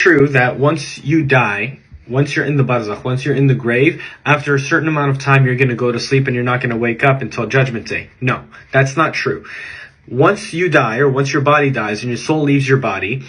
True that once you die, once you're in the barzakh, once you're in the grave, after a certain amount of time, you're going to go to sleep and you're not going to wake up until Judgment Day. No, that's not true. Once you die, or once your body dies and your soul leaves your body,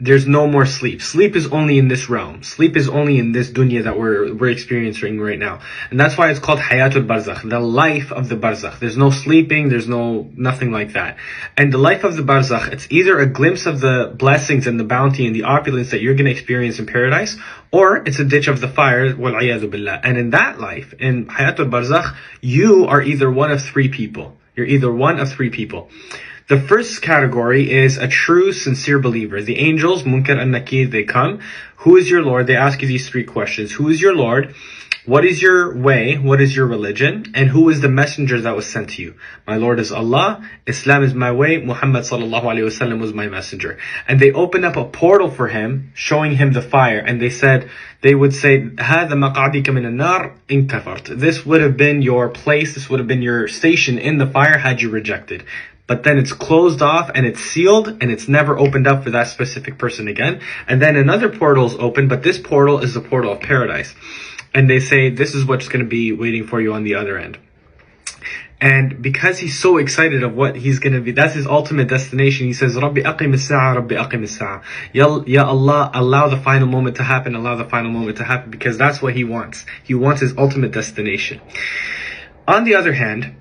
there's no more sleep. Sleep is only in this realm. Sleep is only in this dunya that we're experiencing right now. And that's why it's called Hayatul Barzakh, the life of the Barzakh. There's no sleeping, there's nothing like that. And the life of the Barzakh, it's either a glimpse of the blessings and the bounty and the opulence that you're going to experience in paradise, or it's a ditch of the fire, wal-'iyadhu billah. And in that life, in Hayatul Barzakh, you are either one of three people. You're either one of three people. The first category is a true, sincere believer. The angels, Munkar and Nakir, they come. Who is your Lord? They ask you these three questions. Who is your Lord? What is your way? What is your religion? And who is the messenger that was sent to you? My Lord is Allah. Islam is my way. Muhammad sallallahu alaihi wasallam was my messenger. And they opened up a portal for him, showing him the fire. And they would say, هَذَا مَقْعَدِكَ مِنَ النَّارِ إِن كَفَرْتَ. This would have been your place. This would have been your station in the fire had you rejected. But then it's closed off and it's sealed and it's never opened up for that specific person again. And then another portal is open, but this portal is the portal of paradise. And they say, this is what's going to be waiting for you on the other end. And because he's so excited of what he's going to be, that's his ultimate destination. He says, Rabbi aqim as-sa'a, Rabbi aqim as-sa'a. Ya Allah, allow the final moment to happen, allow the final moment to happen, because that's what he wants. He wants his ultimate destination. On the other hand,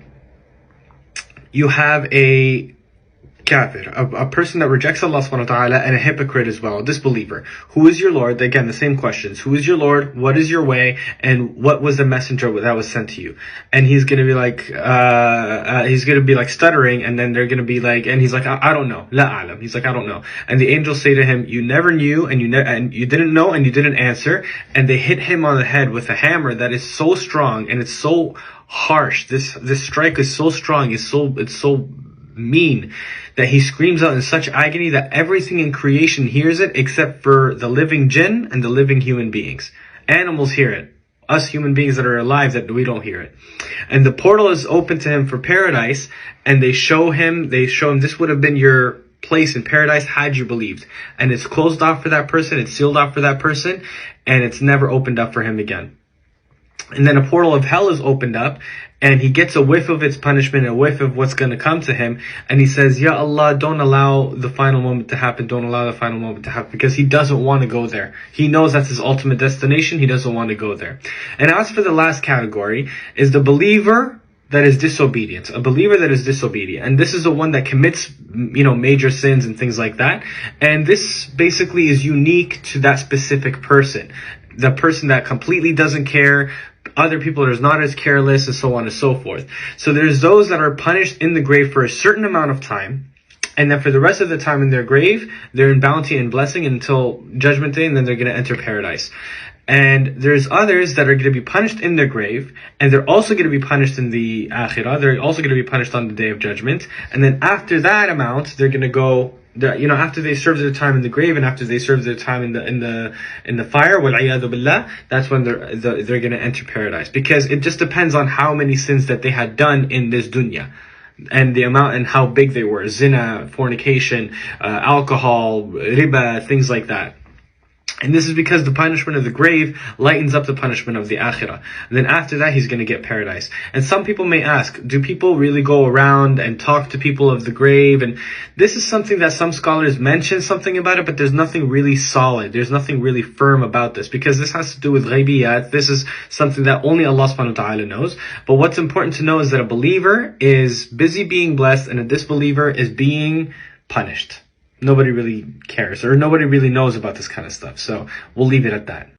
you have a kafir, a person that rejects Allah subhanahu wa ta'ala, and a hypocrite as well, a disbeliever. Who is your Lord? Again, the same questions. Who is your Lord? What is your way? And what was the messenger that was sent to you? And he's gonna be like, stuttering, and then they're gonna be like, and he's like, I don't know. La a'lam. He's like, I don't know. And the angels say to him, you never knew, and you didn't know, and you didn't answer. And they hit him on the head with a hammer that is so strong, and it's so harsh. This strike is so strong, it's so mean, that he screams out in such agony that everything in creation hears it except for the living jinn and the living human beings. Animals hear it. Us human beings that are alive, that we don't hear it. And the portal is open to him for paradise, and they show him this would have been your place in paradise had you believed. And it's closed off for that person, it's sealed off for that person, and it's never opened up for him again. And then a portal of hell is opened up, and he gets a whiff of its punishment, a whiff of what's going to come to him. And he says, Ya Allah, don't allow the final moment to happen. Don't allow the final moment to happen. Because he doesn't want to go there. He knows that's his ultimate destination. He doesn't want to go there. And as for the last category, is the believer that is disobedient. A believer that is disobedient. And this is the one that commits, major sins and things like that. And this basically is unique to that specific person. The person that completely doesn't care, other people that is not as careless, and so on and so forth. So there's those that are punished in the grave for a certain amount of time, and then for the rest of the time in their grave, they're in bounty and blessing until Judgment Day, and then they're going to enter paradise. And there's others that are going to be punished in their grave, and they're also going to be punished in the akhirah. They're also going to be punished on the Day of Judgment. And then after that amount, they're going to go, after they serve their time in the grave and after they serve their time in the fire, wal-'iyadhu billah, that's when they're going to enter paradise. Because it just depends on how many sins that they had done in this dunya, and the amount and how big they were. Zina, fornication, alcohol, riba, things like that. And this is because the punishment of the grave lightens up the punishment of the akhirah. And then after that, he's going to get paradise. And some people may ask, do people really go around and talk to people of the grave? And this is something that some scholars mention something about it, but there's nothing really solid. There's nothing really firm about this, because this has to do with ghaibiyat. This is something that only Allah subhanahu wa ta'ala knows. But what's important to know is that a believer is busy being blessed and a disbeliever is being punished. Nobody really cares, or nobody really knows about this kind of stuff. So we'll leave it at that.